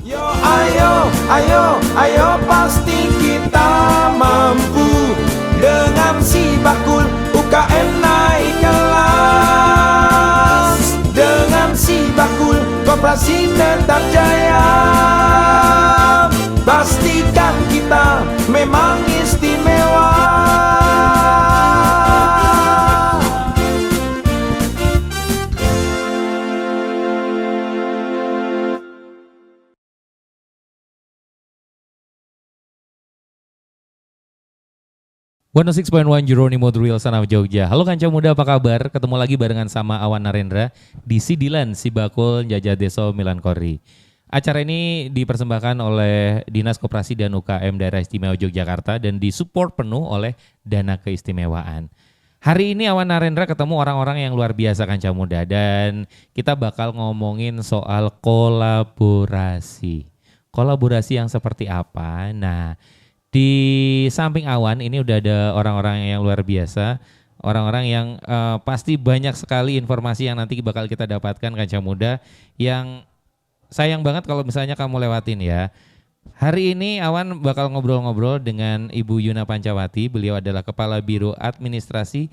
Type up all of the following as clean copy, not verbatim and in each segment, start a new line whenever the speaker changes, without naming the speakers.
Yo ayo, ayo, ayo pasti kita mampu. Dengan si bakul UKM naik kelas. Dengan si bakul koperasi tetap jaya. Pastikan kita memang istimewa.
One 106.1 Jeronimo Drill Sana Jogja. Halo Kanca Muda, apa kabar? Ketemu lagi barengan sama Awan Narendra di Sidilan Sibakul Njajah Deso Milankori. Acara ini dipersembahkan oleh Dinas Koperasi dan UKM Daerah Istimewa Yogyakarta dan disupport penuh oleh Dana Keistimewaan. Hari ini Awan Narendra ketemu orang-orang yang luar biasa Kanca Muda dan kita bakal ngomongin soal kolaborasi. Kolaborasi yang seperti apa? Nah, di samping Awan ini udah ada orang-orang yang luar biasa, orang-orang yang pasti banyak sekali informasi yang nanti bakal kita dapatkan Kanca Muda yang sayang banget kalau misalnya kamu lewatin ya. Hari ini Awan bakal ngobrol-ngobrol dengan Ibu Yuna Pancawati, beliau adalah Kepala Biro Administrasi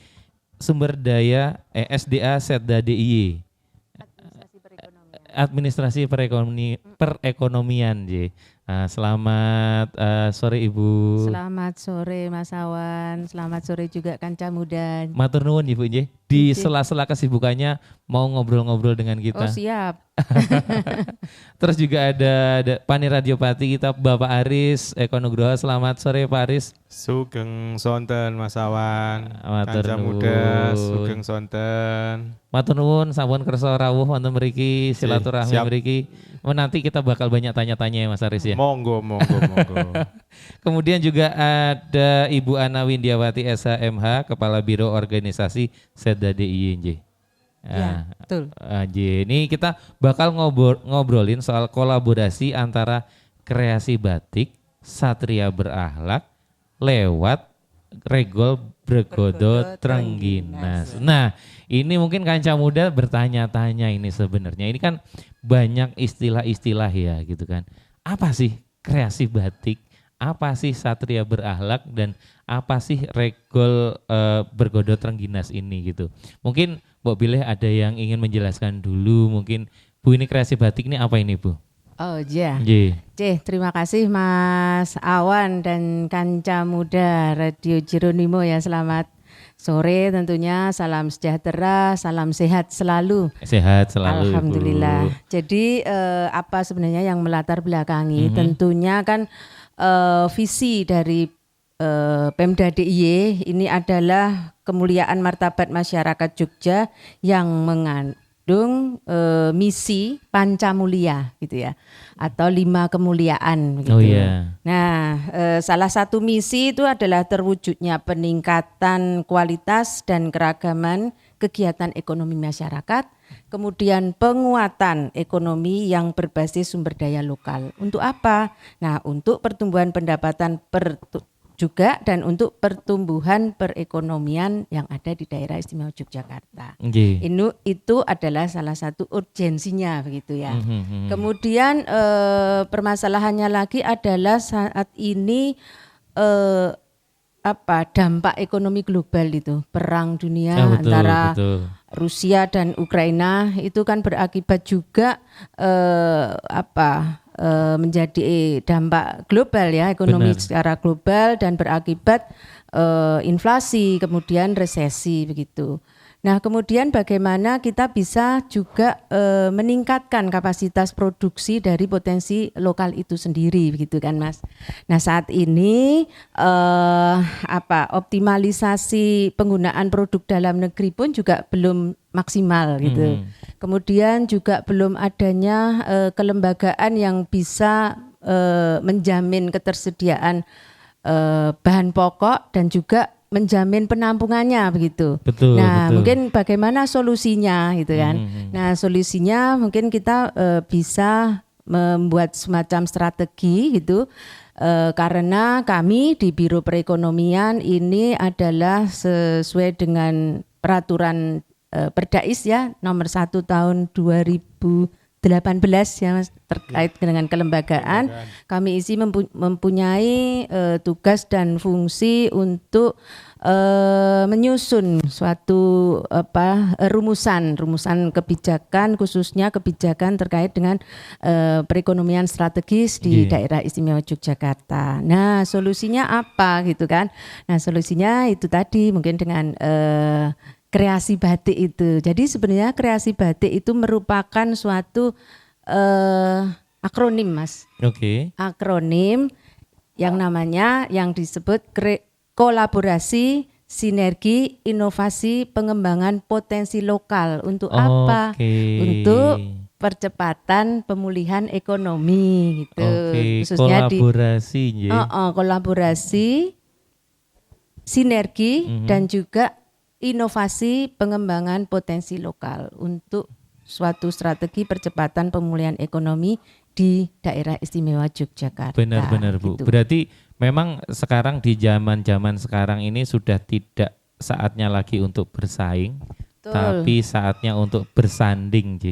Sumber Daya SDA Setda DIY. Administrasi perekonomian, J. Selamat sore Ibu.
Selamat sore Mas Awan, selamat sore juga Kanca Muda.
Matur nuwun Ibu J. Di sela-sela kesibukannya mau ngobrol-ngobrol dengan kita.
Oh siap.
Terus juga ada Pani Radiopati kita Bapak Aris Eko Nugroho. Selamat sore Pak Aris.
Sugeng sonten Mas Awan.
Matur
Kanca Muda, sugeng sonten.
Matur nuwun sampun kersa rawuh wonten mriki silaturahmi mriki. Nanti kita bakal banyak tanya-tanya ya Mas Aris ya.
Monggo.
Kemudian juga ada Ibu Ana Windiawati SHMH, Kepala Biro Organisasi Setda DIY.
Ya, betul.
Ini kita bakal ngobrolin soal kolaborasi antara kreasi batik, Satria Berakhlak lewat Regol Bregodo Trengginas. Nah, ini mungkin Kanca Muda bertanya-tanya ini sebenarnya. Ini kan banyak istilah-istilah ya gitu kan. Apa sih kreasi batik? Apa sih Satria Berakhlak dan apa sih Regol Bergodo Trengginas ini gitu. Mungkin Mbak Bileh ada yang ingin menjelaskan dulu, mungkin Bu ini kreasi batik ini apa ini Bu?
Oh iya.
Yeah.
Terima kasih Mas Awan dan Kanca Muda Radio Jeronimo ya, selamat sore tentunya, salam sejahtera, salam sehat selalu.
Sehat selalu.
Alhamdulillah.
Ibu.
Jadi apa sebenarnya yang melatar belakangi? Tentunya kan visi dari Pemda DIY ini adalah kemuliaan martabat masyarakat Jogja yang mengandung misi Pancamulia gitu ya, atau 5 kemuliaan gitu.
Oh iya.
Nah, salah satu misi itu adalah terwujudnya peningkatan kualitas dan keragaman kegiatan ekonomi masyarakat, kemudian penguatan ekonomi yang berbasis sumber daya lokal. Untuk apa? Nah, untuk pertumbuhan pendapatan juga dan untuk pertumbuhan perekonomian yang ada di daerah istimewa Yogyakarta. Itu adalah salah satu urgensinya begitu ya. Kemudian permasalahannya lagi adalah saat ini dampak ekonomi global itu, perang dunia antara Rusia dan Ukraina itu kan berakibat juga menjadi dampak global ya, ekonomi secara global, dan berakibat inflasi, kemudian resesi begitu. Nah, kemudian bagaimana kita bisa juga meningkatkan kapasitas produksi dari potensi lokal itu sendiri begitu kan Mas. Nah, saat ini optimalisasi penggunaan produk dalam negeri pun juga belum maksimal gitu. Kemudian juga belum adanya kelembagaan yang bisa menjamin ketersediaan bahan pokok dan juga menjamin penampungannya begitu.
Betul.
Mungkin bagaimana solusinya gitu kan. Nah, solusinya mungkin kita bisa membuat semacam strategi gitu. Karena kami di Biro Perekonomian ini adalah sesuai dengan peraturan Perdais ya nomor 1 tahun 2013 18 ya Mas, terkait dengan kelembagaan. Kami ISI mempunyai tugas dan fungsi untuk menyusun suatu rumusan kebijakan, khususnya kebijakan terkait dengan perekonomian strategis di daerah istimewa Yogyakarta. Nah, solusinya apa gitu kan? Nah, solusinya itu tadi mungkin dengan kreasi batik itu. Jadi sebenarnya kreasi batik itu merupakan suatu akronim, Mas.
Oke.
Akronim yang namanya yang disebut kolaborasi, sinergi, inovasi, pengembangan potensi lokal. Untuk apa? Untuk percepatan pemulihan ekonomi gitu. Khususnya
kolaborasi,
kolaborasi, sinergi dan juga inovasi pengembangan potensi lokal untuk suatu strategi percepatan pemulihan ekonomi di daerah istimewa Yogyakarta.
Benar-benar Bu.
Gitu.
Berarti memang sekarang di zaman sekarang ini sudah tidak saatnya lagi untuk bersaing, tapi saatnya untuk bersanding,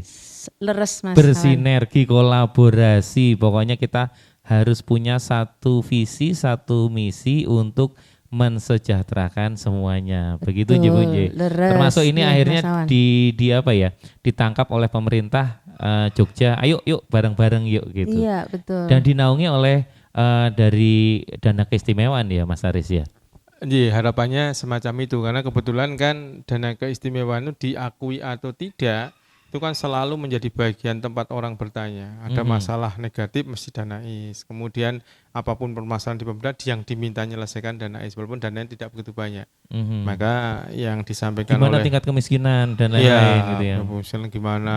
Leres Mas.
Bersinergi, kolaborasi. Pokoknya kita harus punya satu visi, satu misi untuk mensejahterakan semuanya. Begitu Bu. Termasuk ini akhirnya ditangkap oleh pemerintah Jogja. Ayo yuk bareng-bareng yuk gitu.
Iya, betul.
Dan dinaungi oleh dari dana keistimewaan ya Mas Aris ya.
Iya, harapannya semacam itu karena kebetulan kan dana keistimewaan itu diakui atau tidak itu kan selalu menjadi bagian tempat orang bertanya. Ada masalah negatif mesti danais. Kemudian apapun permasalahan di Pemda yang diminta menyelesaikan danais walaupun dananya tidak begitu banyak. Maka yang disampaikan
gimana
oleh
tingkat kemiskinan dan lain-lain gitu ya.
Kemiskinan gimana,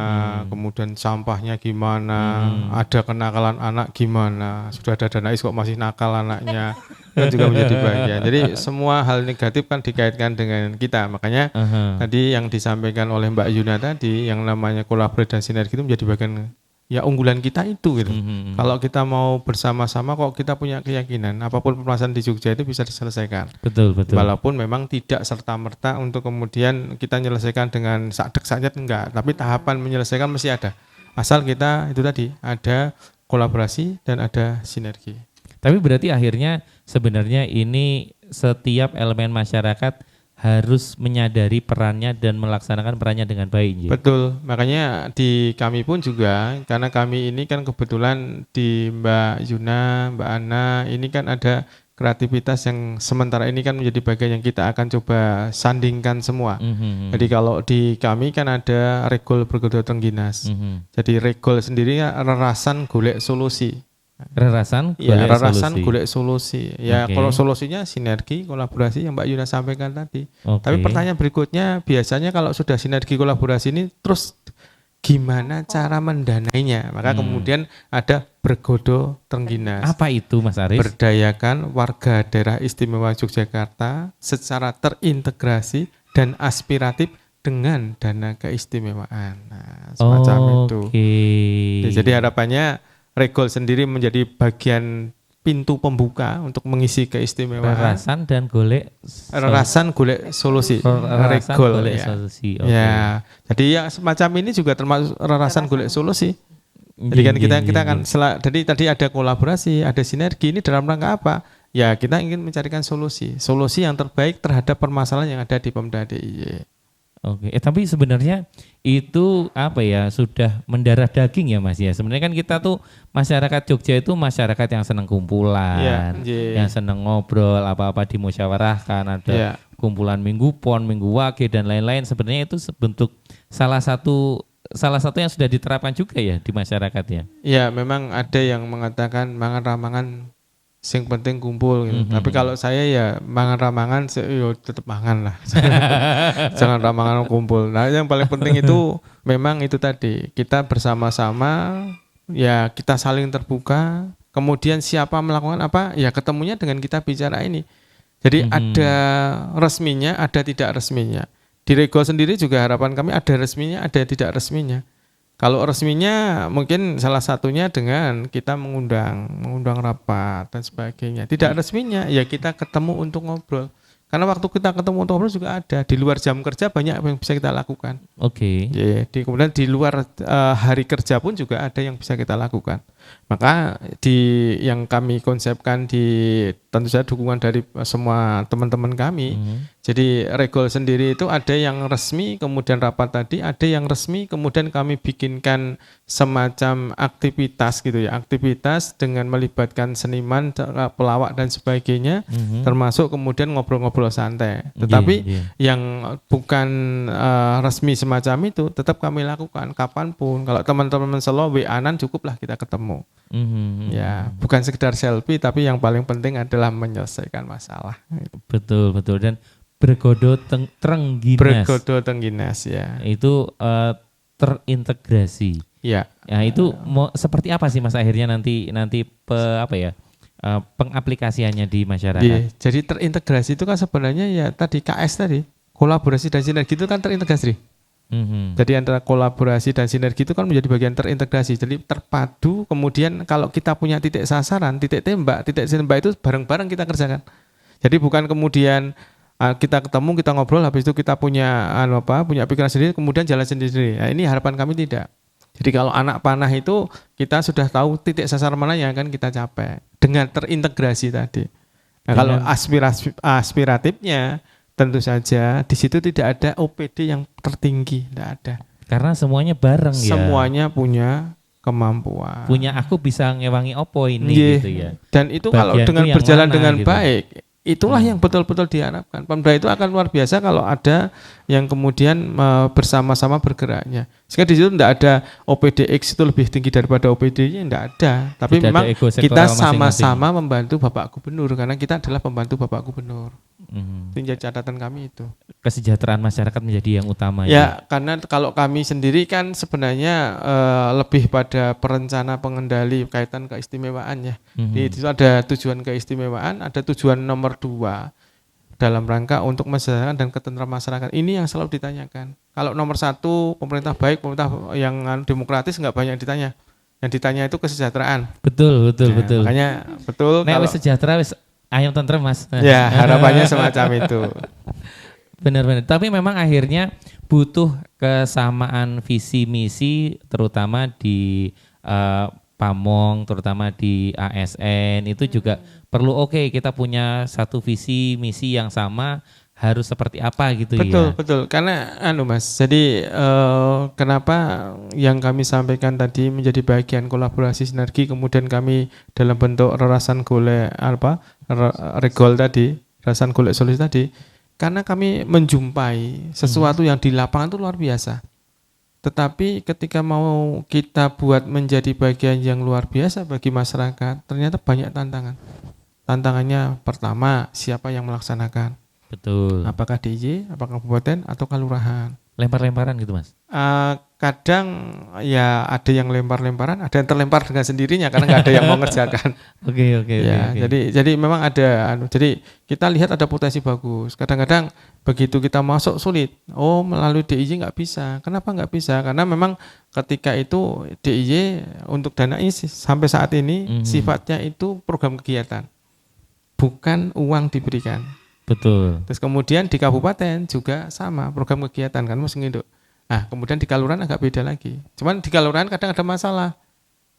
kemudian sampahnya gimana, ada kenakalan anak gimana, sudah ada danais kok masih nakal anaknya. Kan juga menjadi bagian. Jadi semua hal negatif kan dikaitkan dengan kita. Makanya tadi yang disampaikan oleh Mbak Yuna tadi yang namanya kolaborasi dan sinergi itu menjadi bagian ya unggulan kita itu gitu. Kalau kita mau bersama-sama kok kita punya keyakinan apapun permasalahan di Jogja itu bisa diselesaikan.
Betul.
Walaupun memang tidak serta-merta untuk kemudian kita menyelesaikan dengan sakdek-sakdet enggak, tapi tahapan menyelesaikan mesti ada. Asal kita itu tadi ada kolaborasi dan ada sinergi.
Tapi berarti akhirnya sebenarnya ini setiap elemen masyarakat harus menyadari perannya dan melaksanakan perannya dengan baik.
Betul, makanya di kami pun juga, karena kami ini kan kebetulan di Mbak Yuna, Mbak Ana, ini kan ada kreativitas yang sementara ini kan menjadi bagian yang kita akan coba sandingkan semua. Jadi kalau di kami kan ada Regol Bergodo Tengginas. Jadi Regol sendiri rerasan golek solusi.
Rerasan
golek solusi. Ya kalau solusinya sinergi, kolaborasi yang Mbak Yuna sampaikan tadi. Tapi pertanyaan berikutnya biasanya kalau sudah sinergi kolaborasi ini terus gimana cara mendanainya? Maka kemudian ada Bergodo Tengginas.
Apa itu Mas Aris?
Berdayakan warga daerah istimewa Yogyakarta secara terintegrasi dan aspiratif dengan dana keistimewaan. Nah, semacam itu. Jadi harapannya Regol sendiri menjadi bagian pintu pembuka untuk mengisi keistimewaan.
Rerasan dan golek
solusi. Regol ya. Solusi. Ya. Jadi ya semacam ini juga termasuk rerasan golek solusi. Jadi kan kita akan jadi tadi ada kolaborasi, ada sinergi, ini dalam rangka apa? Ya kita ingin mencarikan solusi yang terbaik terhadap permasalahan yang ada di Pemda DIY.
Oke, tapi sebenarnya itu sudah mendarah daging ya Mas ya. Sebenarnya kan kita tuh masyarakat Jogja itu masyarakat yang senang kumpulan, yang senang ngobrol, apa-apa dimusyawarahkan, ada kumpulan Minggu Pon, Minggu Wage dan lain-lain. Sebenarnya itu bentuk salah satu yang sudah diterapkan juga ya di masyarakat ya. Ya,
memang ada yang mengatakan mangan-ramangan sing penting kumpul gitu. Tapi kalau saya ya mangan ramangan tetap mangan lah. Jangan ramangan kumpul. Nah, yang paling penting itu memang itu tadi, kita bersama-sama ya kita saling terbuka, kemudian siapa melakukan apa ya ketemunya dengan kita bicara ini. Jadi ada resminya, ada tidak resminya. Di Regol sendiri juga harapan kami ada resminya, ada tidak resminya. Kalau resminya mungkin salah satunya dengan kita mengundang rapat dan sebagainya. Tidak resminya ya kita ketemu untuk ngobrol. Karena waktu kita ketemu untuk ngobrol juga ada. Di luar jam kerja banyak yang bisa kita lakukan.
Oke.
Kemudian di luar hari kerja pun juga ada yang bisa kita lakukan. Maka yang kami konsepkan tentu saja dukungan dari semua teman-teman kami. Jadi Regol sendiri itu ada yang resmi, kemudian rapat tadi, ada yang resmi, kemudian kami bikinkan semacam aktivitas gitu ya, aktivitas dengan melibatkan seniman, pelawak dan sebagainya, termasuk kemudian ngobrol-ngobrol santai. Tetapi yang bukan resmi semacam itu tetap kami lakukan kapanpun. Kalau teman-teman selo WA-an cukuplah kita ketemu. Ya, bukan sekedar selfie, tapi yang paling penting adalah menyelesaikan masalah.
Betul dan Bergodo Trengginas
ya.
Itu terintegrasi.
Ya.
Ya itu mau seperti apa sih Mas akhirnya nanti pengaplikasiannya di masyarakat?
Jadi terintegrasi itu kan sebenarnya ya tadi KS tadi, kolaborasi dan sinergi itu kan terintegrasi. Jadi antara kolaborasi dan sinergi itu kan menjadi bagian terintegrasi. Jadi terpadu, kemudian kalau kita punya titik sasaran, titik tembak itu bareng-bareng kita kerjakan. Jadi bukan kemudian kita ketemu, kita ngobrol, habis itu kita punya pikiran sendiri, kemudian jalan sendiri. Nah, ini harapan kami tidak. Jadi kalau anak panah itu kita sudah tahu titik sasaran mana yang akan kita capai dengan terintegrasi tadi. Nah, kalau aspiratifnya tentu saja di situ tidak ada OPD yang tertinggi, tidak ada.
Karena semuanya bareng ya.
Semuanya punya kemampuan.
Punya aku bisa ngewangi opo ini gitu ya.
Dan itu kalau dengan berjalan dengan
gitu.
baik, itulah yang betul-betul diharapkan. Pemda itu akan luar biasa kalau ada yang kemudian bersama-sama bergeraknya. Sehingga di situ tidak ada OPDX itu lebih tinggi daripada OPD-nya, tidak ada. Tapi tidak memang kita sama-sama membantu Bapak Gubernur karena kita adalah pembantu Bapak Gubernur. Itu jadi catatan kami itu.
Kesejahteraan masyarakat menjadi yang utama.
Ya, karena kalau kami sendiri kan sebenarnya lebih pada perencana pengendali kaitan keistimewaan ya. Di situ ada tujuan keistimewaan, ada tujuan nomor 2 dalam rangka untuk mensejahterakan dan ketentraman masyarakat. Ini yang selalu ditanyakan. Kalau nomor 1 pemerintah baik, pemerintah yang demokratis nggak banyak ditanya. Yang ditanya itu kesejahteraan.
Betul.
Makanya betul.
Kalau sejahtera ayam tentrem Mas.
Ya, harapannya semacam itu.
Benar. Tapi memang akhirnya butuh kesamaan visi misi, terutama di Pamong, terutama di ASN itu juga perlu kita punya satu visi misi yang sama, harus seperti apa gitu. Betul. Karena Mas, jadi kenapa yang kami sampaikan tadi menjadi bagian kolaborasi sinergi, kemudian kami dalam bentuk rerasan Regol tadi, rerasan golek solusi tadi, karena kami menjumpai sesuatu yang di lapangan itu luar biasa. Tetapi ketika mau kita buat menjadi bagian yang luar biasa bagi masyarakat, ternyata banyak tantangan. Tantangannya pertama, siapa yang melaksanakan? Betul.
Apakah DIY, apakah kabupaten, atau kelurahan?
Lempar-lemparan gitu Mas?
Kadang ya ada yang lempar-lemparan, ada yang terlempar dengan sendirinya karena nggak ada yang mau ngerjakan.
Oke.
Jadi memang ada. Jadi kita lihat ada potensi bagus. Kadang-kadang begitu kita masuk sulit. Melalui DIY nggak bisa. Kenapa nggak bisa? Karena memang ketika itu DIY untuk dana ini sampai saat ini sifatnya itu program kegiatan, bukan uang diberikan.
Betul.
Terus kemudian di kabupaten juga sama program kegiatan kan Mas Nginduk. Nah kemudian di kelurahan agak beda lagi. Cuman di kelurahan kadang ada masalah.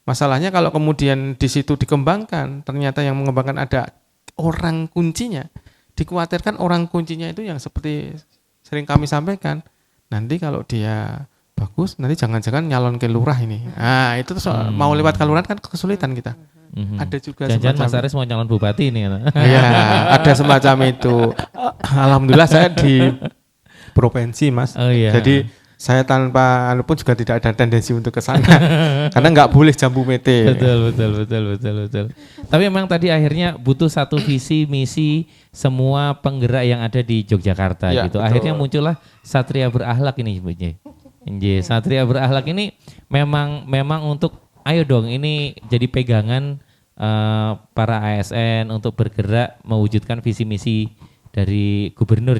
Masalahnya kalau kemudian di situ dikembangkan, ternyata yang mengembangkan ada orang kuncinya. Dikhawatirkan orang kuncinya itu yang seperti sering kami sampaikan. Nanti kalau dia bagus, nanti jangan-jangan nyalon ke lurah ini. Nah itu mau lewat kelurahan kan kesulitan kita. Ada juga
jangan-jangan Mas Aris mau calon bupati ini.
Iya, ada semacam itu. Alhamdulillah saya di provinsi Mas. Jadi saya tanpa pun juga tidak ada tendensi untuk ke sana. Karena nggak boleh jambu mete.
Betul. Tapi memang tadi akhirnya butuh satu visi misi semua penggerak yang ada di Yogyakarta gitu. Betul. Akhirnya muncullah Satria Berakhlak ini, Satria Berakhlak ini memang untuk ayo dong ini jadi pegangan para ASN untuk bergerak mewujudkan visi misi dari gubernur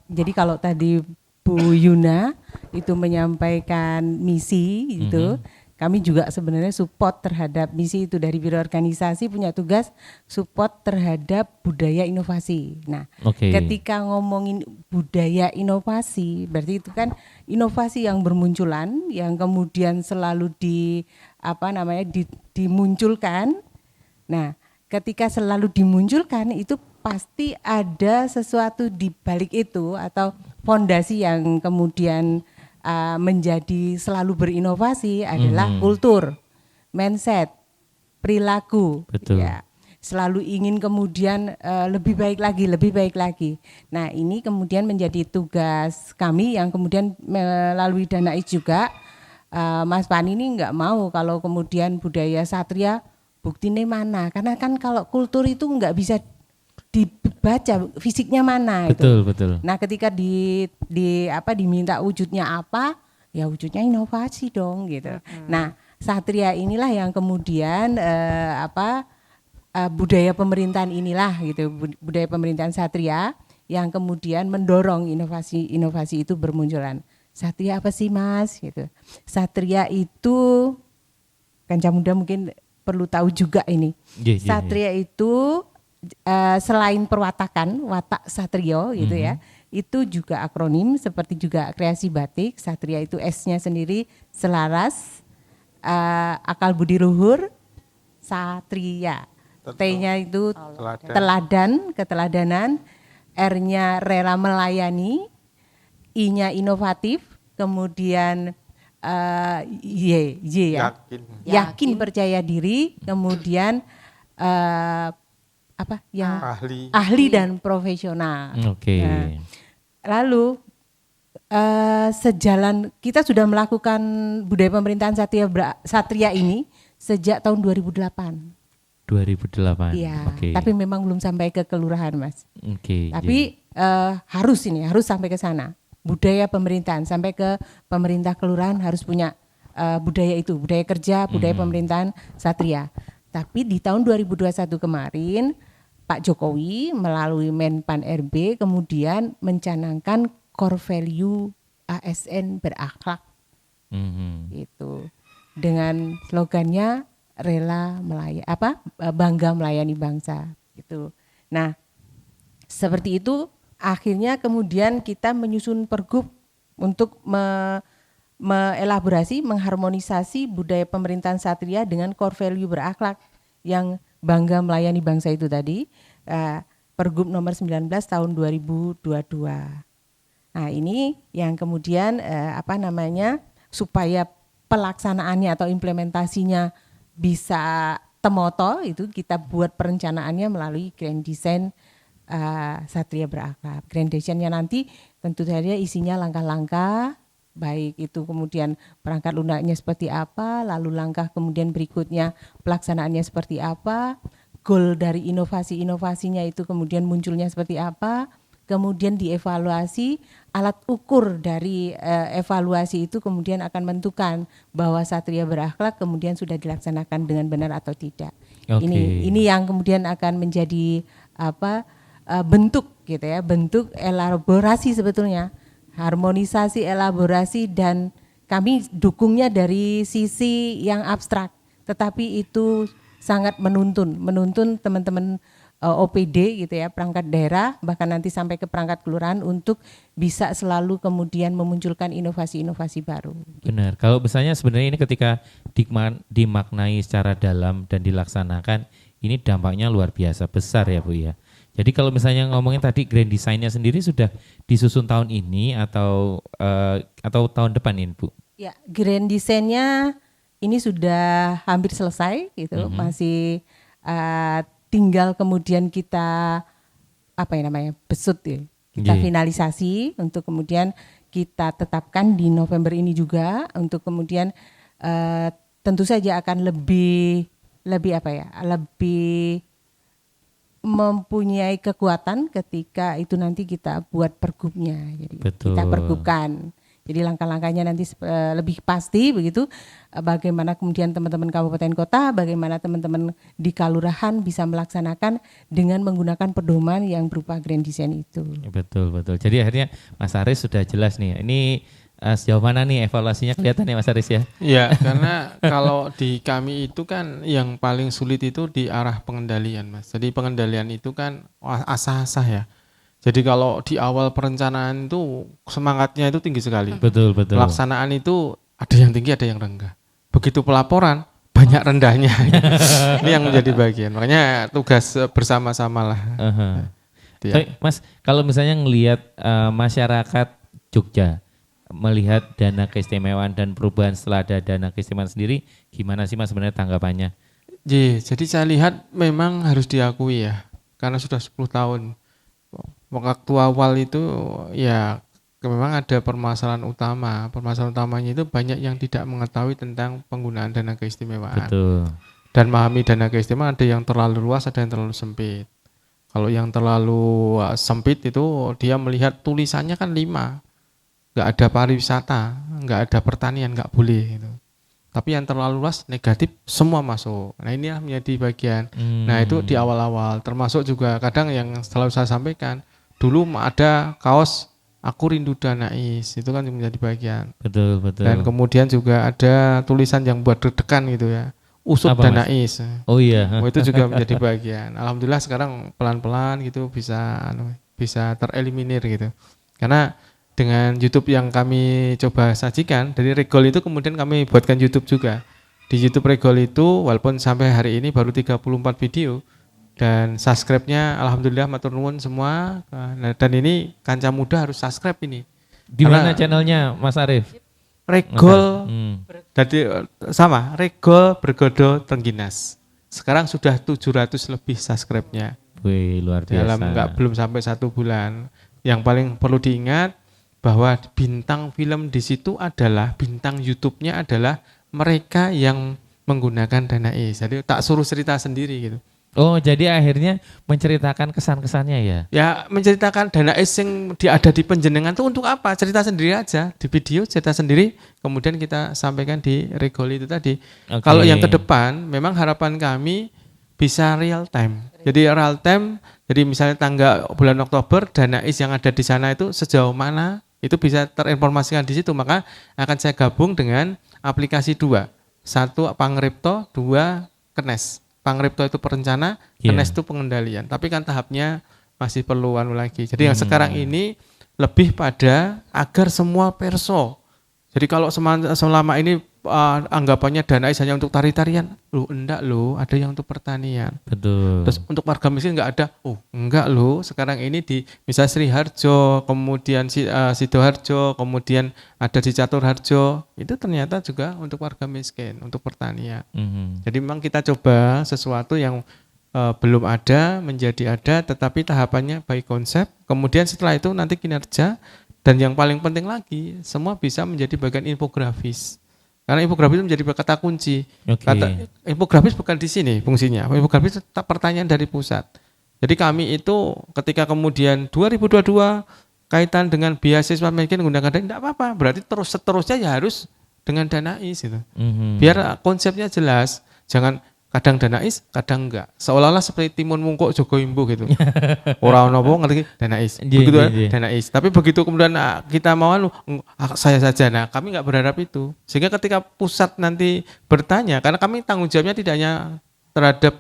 jadi kalau tadi Bu Yuna itu menyampaikan misi gitu,
kami juga sebenarnya support terhadap misi itu dari biro organisasi punya tugas support terhadap budaya inovasi. Nah,
Oke.
ketika ngomongin budaya inovasi, berarti itu kan inovasi yang bermunculan, yang kemudian selalu dimunculkan. Nah, ketika selalu dimunculkan itu pasti ada sesuatu di balik itu atau fondasi yang kemudian menjadi selalu berinovasi adalah kultur, mindset, perilaku.
Betul.
Ya, selalu ingin kemudian lebih baik lagi. Nah, ini kemudian menjadi tugas kami yang kemudian melalui Danais juga. Mas Pani ini nggak mau kalau kemudian budaya satria buktinya mana, karena kan kalau kultur itu nggak bisa dibaca fisiknya mana.
Betul.
Nah, ketika diminta wujudnya apa, ya wujudnya inovasi dong gitu. Nah, satria inilah yang kemudian budaya pemerintahan inilah gitu, budaya pemerintahan satria yang kemudian mendorong inovasi itu bermunculan. Satria apa sih Mas gitu. Satria itu Kanca Muda mungkin perlu tahu juga ini. Satria itu selain perwatakan, watak satrio gitu ya, itu juga akronim seperti juga kreasi batik. Satria itu S-nya sendiri selaras, akal budi luhur, satria. T-nya itu teladan, keteladanan, R-nya rela melayani, I-nya inovatif, kemudian Y ya, yakin percaya diri, kemudian ahli dan profesional.
Oke.
Nah, lalu sejalan kita sudah melakukan budaya pemerintahan satria ini sejak tahun 2008.
2008.
Iya.
Oke.
Tapi memang belum sampai ke kelurahan, Mas.
Oke.
Tapi harus sampai ke sana. Budaya pemerintahan sampai ke pemerintah kelurahan harus punya budaya itu, budaya kerja, budaya pemerintahan satria. Tapi di tahun 2021 kemarin Pak Jokowi melalui Menpan RB kemudian mencanangkan core value ASN berakhlak. Gitu. Dengan slogannya bangga melayani bangsa gitu. Nah, seperti itu akhirnya kemudian kita menyusun pergub untuk mengelaborasi, mengharmonisasi budaya pemerintahan satria dengan core value berakhlak yang bangga melayani bangsa itu tadi, Pergub nomor 19 tahun 2022. Nah, ini yang kemudian supaya pelaksanaannya atau implementasinya bisa temoto, itu kita buat perencanaannya melalui Grand Design Satria Berakhlak. Grand Design-nya nanti tentu saja isinya langkah-langkah, baik itu kemudian perangkat lunaknya seperti apa, lalu langkah kemudian berikutnya pelaksanaannya seperti apa, goal dari inovasi-inovasinya itu kemudian munculnya seperti apa, kemudian dievaluasi, alat ukur dari evaluasi itu kemudian akan menentukan bahwa Satria Berakhlak kemudian sudah dilaksanakan dengan benar atau tidak.
Okay.
Ini yang kemudian akan menjadi bentuk gitu ya, bentuk elaborasi sebetulnya. Harmonisasi, elaborasi, dan kami dukungnya dari sisi yang abstrak, tetapi itu sangat menuntun teman-teman OPD gitu ya, perangkat daerah, bahkan nanti sampai ke perangkat kelurahan untuk bisa selalu kemudian memunculkan inovasi-inovasi baru.
Benar, kalau misalnya sebenarnya ini ketika dimaknai secara dalam dan dilaksanakan, ini dampaknya luar biasa besar ya Bu ya. Jadi kalau misalnya ngomongin tadi grand design-nya sendiri sudah disusun tahun ini atau tahun depan ini Bu? Ya,
grand design-nya ini sudah hampir selesai gitu, masih tinggal kemudian kita besut ya, kita finalisasi untuk kemudian kita tetapkan di November ini juga untuk kemudian tentu saja akan lebih mempunyai kekuatan ketika itu nanti kita buat pergubnya. Jadi kita pergubkan. Jadi langkah-langkahnya nanti lebih pasti begitu. Bagaimana kemudian teman-teman kabupaten kota, bagaimana teman-teman di kelurahan bisa melaksanakan dengan menggunakan pedoman yang berupa grand design itu.
Betul. Jadi akhirnya Mas Aris sudah jelas nih. Ini Sejauh mana nih evaluasinya kelihatan ya Mas Aris ya?
Ya, karena kalau di kami itu kan yang paling sulit itu di arah pengendalian, Mas. Jadi pengendalian itu kan asah-asah ya. Jadi kalau di awal perencanaan itu semangatnya itu tinggi sekali.
Betul.
Pelaksanaan itu ada yang tinggi, ada yang rendah. Begitu pelaporan, banyak rendahnya. Ini yang menjadi bagian. Makanya tugas bersama-sama lah. Gitu ya.
Tapi, Mas, kalau misalnya ngelihat masyarakat Jogja melihat dana keistimewaan dan perubahan setelah ada dana keistimewaan sendiri, gimana sih Mas sebenarnya tanggapannya?
Jadi saya lihat memang harus diakui ya, karena sudah 10 tahun. Waktu awal itu ya memang ada permasalahan utama. Permasalahan utamanya itu banyak yang tidak mengetahui tentang penggunaan dana keistimewaan.
Betul.
Dan memahami dana keistimewaan ada yang terlalu luas, ada yang terlalu sempit. Kalau yang terlalu sempit itu dia melihat tulisannya kan 5. Nggak ada pariwisata, nggak ada pertanian, nggak boleh gitu. Tapi yang terlalu luas negatif semua masuk. Nah ini yang menjadi bagian. Nah itu di awal-awal, termasuk juga kadang yang selalu saya sampaikan, dulu ada kaos aku rindu Danais, itu kan menjadi bagian.
Betul.
Dan kemudian juga ada tulisan yang buat deg-degan gitu ya, usut
Apa, Mas?
Danais.
Oh iya.
Oh, itu juga menjadi bagian. Alhamdulillah sekarang pelan-pelan gitu bisa tereliminir gitu. Karena dengan YouTube yang kami coba sajikan, dari Regol itu kemudian kami buatkan YouTube juga. Di YouTube Regol itu walaupun sampai hari ini baru 34 video dan subscribe-nya alhamdulillah matur nuwun semua. Nah, dan ini Kanca Muda harus subscribe ini.
Di mana
Karena
channelnya Mas Arif?
Regol jadi sama, Regol Bergodo Tengginas. Sekarang sudah 700 lebih subscribe-nya.
Wih, luar biasa.
Dalam belum sampai 1 bulan. Yang paling perlu diingat bahwa bintang film di situ adalah bintang YouTube-nya adalah mereka yang menggunakan Danais. Jadi tak suruh cerita sendiri gitu.
Oh, jadi akhirnya menceritakan kesan-kesannya ya?
Ya menceritakan Danais yang ada di penjenengan itu untuk apa? Cerita sendiri aja di video, cerita sendiri. Kemudian kita sampaikan di Regol itu tadi.
Oke.
Kalau yang ke depan, memang harapan kami bisa real time. Jadi real time. Jadi misalnya tanggal bulan Oktober Danais yang ada di sana itu sejauh mana? Itu bisa terinformasikan di situ, maka akan saya gabung dengan aplikasi 2. 1 Pangripto, 2 Kenes. Pangripto itu perencana, Kenes itu pengendalian. Tapi kan tahapnya masih perlu lagi. Jadi yang sekarang ini lebih pada agar semua perso. Jadi kalau selama ini anggapannya Danais hanya untuk tari-tarian, enggak ada yang untuk pertanian.
Betul.
Terus untuk warga miskin enggak ada, enggak sekarang ini di misalnya Sri Harjo, kemudian Sidoarjo, kemudian ada di Caturharjo, itu ternyata juga untuk warga miskin, untuk pertanian. Jadi memang kita coba sesuatu yang belum ada menjadi ada, tetapi tahapannya baik konsep, kemudian setelah itu nanti kinerja. Dan yang paling penting lagi, semua bisa menjadi bagian infografis. Karena infografis itu menjadi kata kunci. Infografis bukan di sini fungsinya. Infografis tetap pertanyaan dari pusat. Jadi kami itu ketika kemudian 2022 kaitan dengan beasiswa miskin menggunakan Danais, tidak apa-apa. Berarti seterusnya ya harus dengan Danais gitu. Biar konsepnya jelas. Jangan kadang Danais, kadang enggak. Seolah-olah seperti timun mungkuk Joko Imbo gitu. Orang nopo ngerti Danais. Begitu Danais. Tapi begitu kemudian kita mau saya saja. Nah, kami enggak berharap itu. Sehingga ketika pusat nanti bertanya, karena kami tanggung jawabnya tidak hanya terhadap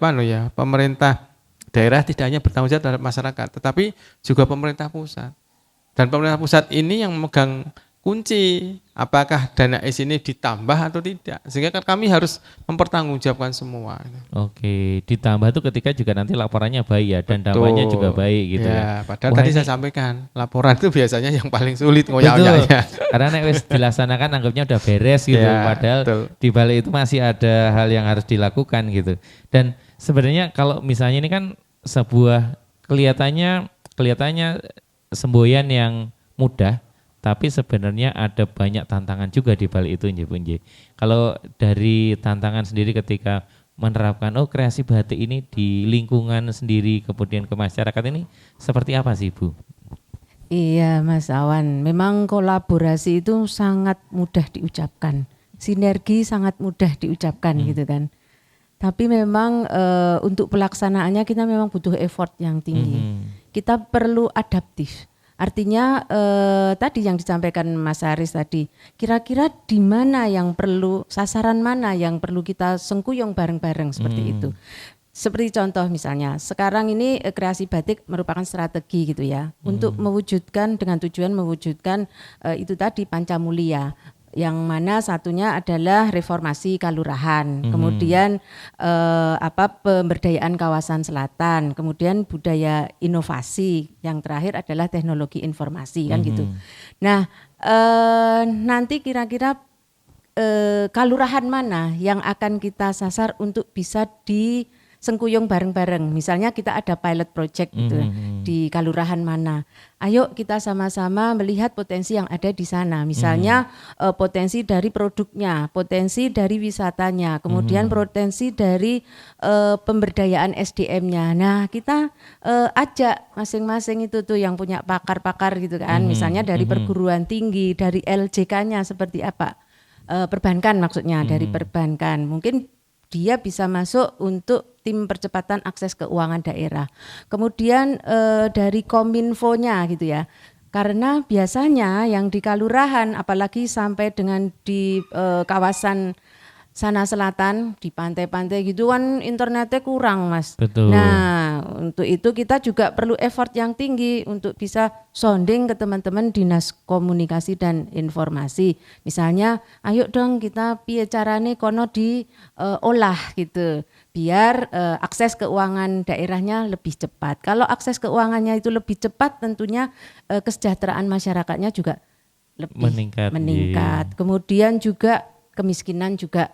pemerintah daerah, tidak hanya bertanggung jawab terhadap masyarakat, tetapi juga pemerintah pusat. Dan pemerintah pusat ini yang memegang kunci apakah Danais ini ditambah atau tidak, sehingga kan kami harus mempertanggungjawabkan semua.
Oke, ditambah itu ketika juga nanti laporannya baik ya dan dampaknya juga baik gitu ya.
Padahal tadi saya sampaikan laporan itu biasanya yang paling sulit ngoyak-ngoyaknya.
Karena nek wis dilaksanakan anggapnya udah beres gitu, padahal di balik itu masih ada hal yang harus dilakukan gitu. Dan sebenarnya kalau misalnya ini kan sebuah kelihatannya semboyan yang mudah, tapi sebenarnya ada banyak tantangan juga di balik itu Nggih Bu Nggih. Kalau dari tantangan sendiri ketika menerapkan kreasi batik ini di lingkungan sendiri kemudian ke masyarakat ini seperti apa sih Bu?
Iya Mas Awan, memang kolaborasi itu sangat mudah diucapkan. Sinergi sangat mudah diucapkan gitu kan. Tapi memang untuk pelaksanaannya kita memang butuh effort yang tinggi. Kita perlu adaptif. Artinya tadi yang disampaikan Mas Haris tadi, kira-kira di mana yang perlu, sasaran mana yang perlu kita sengkuyung bareng-bareng seperti itu. Seperti contoh misalnya, sekarang ini kreasi batik merupakan strategi gitu ya, untuk mewujudkan dengan tujuan mewujudkan itu tadi Pancamulia. Yang mana satunya adalah reformasi kalurahan, kemudian pemberdayaan kawasan selatan, kemudian budaya inovasi, yang terakhir adalah teknologi informasi kan gitu. Nah nanti kira-kira kalurahan mana yang akan kita sasar untuk bisa disengkuyung bareng-bareng. Misalnya kita ada pilot project gitu di kalurahan mana. Ayo kita sama-sama melihat potensi yang ada di sana. Misalnya potensi dari produknya, potensi dari wisatanya, kemudian potensi dari pemberdayaan SDM-nya. Nah, kita ajak masing-masing itu tuh yang punya pakar-pakar gitu kan. Misalnya dari perguruan tinggi, dari LJK-nya seperti apa? Perbankan maksudnya, dari perbankan. Mungkin dia bisa masuk untuk tim percepatan akses keuangan daerah. Kemudian dari Kominfo-nya gitu ya. Karena biasanya yang di kalurahan apalagi sampai dengan di kawasan sana selatan, di pantai-pantai gitu kan internetnya kurang, Mas.
Betul.
Nah, untuk itu kita juga perlu effort yang tinggi untuk bisa sounding ke teman-teman Dinas Komunikasi dan Informasi. Misalnya, ayo dong kita piye carane kono diolah gitu. Biar akses keuangan daerahnya lebih cepat. Kalau akses keuangannya itu lebih cepat, tentunya kesejahteraan masyarakatnya juga lebih meningkat. Kemudian juga kemiskinan juga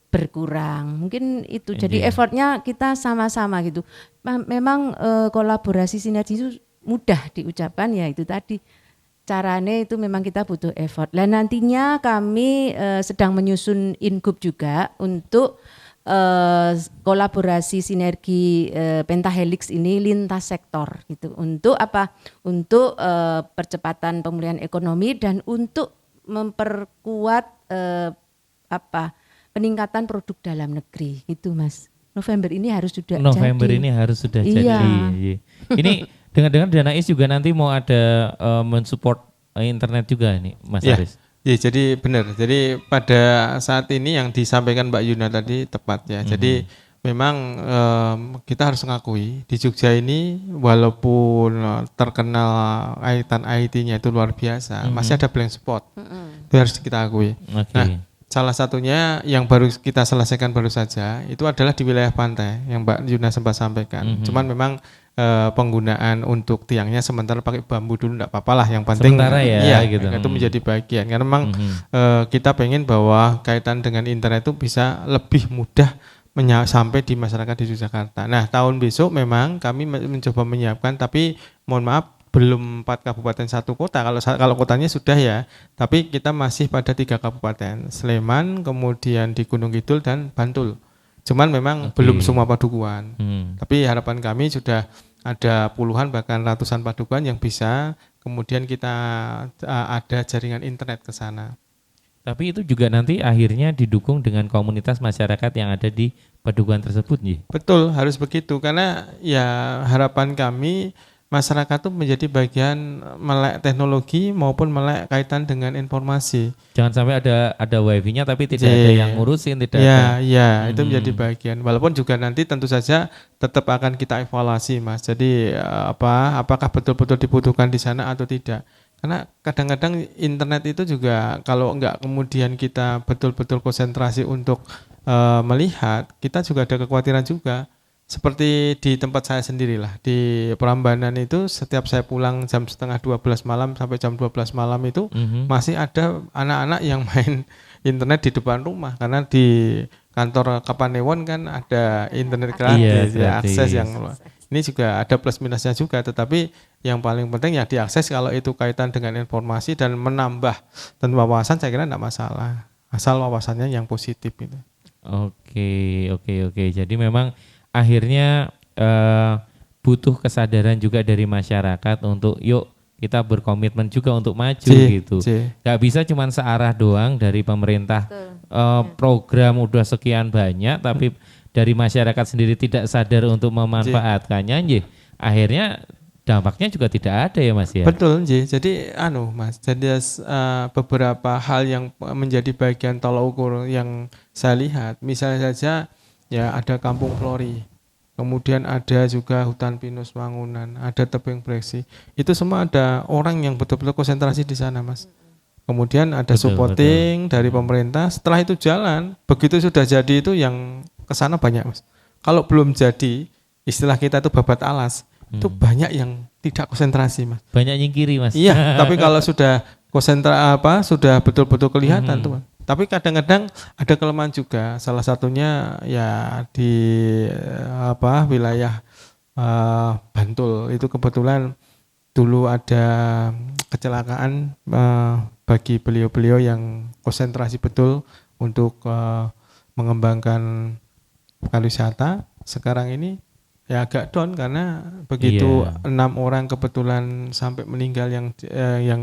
berkurang. Mungkin itu jadi effortnya kita sama-sama gitu. Memang kolaborasi sinergi itu mudah diucapkan, ya itu tadi carane itu memang kita butuh effort. Dan nantinya kami sedang menyusun in-group juga untuk kolaborasi sinergi pentahelix ini lintas sektor gitu. Untuk apa? Untuk percepatan pemulihan ekonomi dan untuk memperkuat peningkatan produk dalam negeri gitu, Mas. November ini harus sudah jadi.
Iya. Ini dengar-dengar Danais juga nanti mau ada mensupport internet juga nih, Mas Haris.
Ya, jadi benar. Jadi pada saat ini yang disampaikan Mbak Yuna tadi tepat ya. Jadi memang kita harus mengakui di Jogja ini walaupun terkenal kaitan IT-nya itu luar biasa, masih ada blank spot. Itu harus kita akui. Nah, salah satunya yang baru kita selesaikan baru saja itu adalah di wilayah pantai yang Mbak Yuna sempat sampaikan. Cuman memang penggunaan untuk tiangnya sementara pakai bambu dulu enggak apa-apa lah, yang penting
sementara ya gitu.
Itu menjadi bagian karena memang kita pengen bahwa kaitan dengan internet itu bisa lebih mudah sampai di masyarakat di Yogyakarta. Nah, tahun besok memang kami mencoba menyiapkan, tapi mohon maaf belum 4 kabupaten 1 kota. Kalau kotanya sudah ya, tapi kita masih pada 3 kabupaten, Sleman, kemudian di Gunung Kidul dan Bantul. Cuman memang belum semua padukuhan. Tapi harapan kami sudah ada puluhan bahkan ratusan padukuhan yang bisa kemudian kita ada jaringan internet ke sana.
Tapi itu juga nanti akhirnya didukung dengan komunitas masyarakat yang ada di padukuhan tersebut, nih.
Betul, harus begitu karena ya harapan kami masyarakat itu menjadi bagian melek teknologi maupun melek kaitan dengan informasi.
Jangan sampai ada wifi-nya tapi tidak ada yang ngurusin, tidak ada.
Ya, itu menjadi bagian. Walaupun juga nanti tentu saja tetap akan kita evaluasi, Mas. Jadi apakah betul-betul dibutuhkan di sana atau tidak? Karena kadang-kadang internet itu juga kalau enggak kemudian kita betul-betul konsentrasi untuk melihat, kita juga ada kekhawatiran juga. Seperti di tempat saya sendirilah, di Prambanan itu setiap saya pulang jam setengah 12 malam sampai jam 12 malam itu masih ada anak-anak yang main internet di depan rumah. Karena di kantor Kapanewon kan ada internet gratis, akses yang ini juga ada plus minusnya juga. Tetapi yang paling penting ya diakses kalau itu kaitan dengan informasi dan menambah dan wawasan, saya kira tidak masalah. Asal wawasannya yang positif itu.
Oke. Jadi memang akhirnya butuh kesadaran juga dari masyarakat untuk yuk kita berkomitmen juga untuk maju gitu. Gak bisa cuma searah doang dari pemerintah. Program udah sekian banyak tapi dari masyarakat sendiri tidak sadar untuk memanfaatkannya. Akhirnya dampaknya juga tidak ada ya Mas ya.
Betul, Ji. Jadi Mas, jadi beberapa hal yang menjadi bagian tolak ukur yang saya lihat, misalnya saja ya ada Kampung Flori. Kemudian ada juga hutan pinus Mangunan, ada tebing breksi. Itu semua ada orang yang betul-betul konsentrasi di sana, Mas. Kemudian ada supporting dari pemerintah. Setelah itu jalan, begitu sudah jadi itu yang ke sana banyak, Mas. Kalau belum jadi, istilah kita itu babat alas, itu banyak yang tidak konsentrasi, Mas.
Banyak nyingkiri, Mas.
Iya, tapi kalau sudah sudah betul-betul kelihatan tuh, Mas. Tapi kadang-kadang ada kelemahan juga. Salah satunya ya di wilayah Bantul itu kebetulan dulu ada kecelakaan bagi beliau-beliau yang konsentrasi betul untuk mengembangkan pariwisata. Sekarang ini ya agak down karena begitu 6 orang kebetulan sampai meninggal yang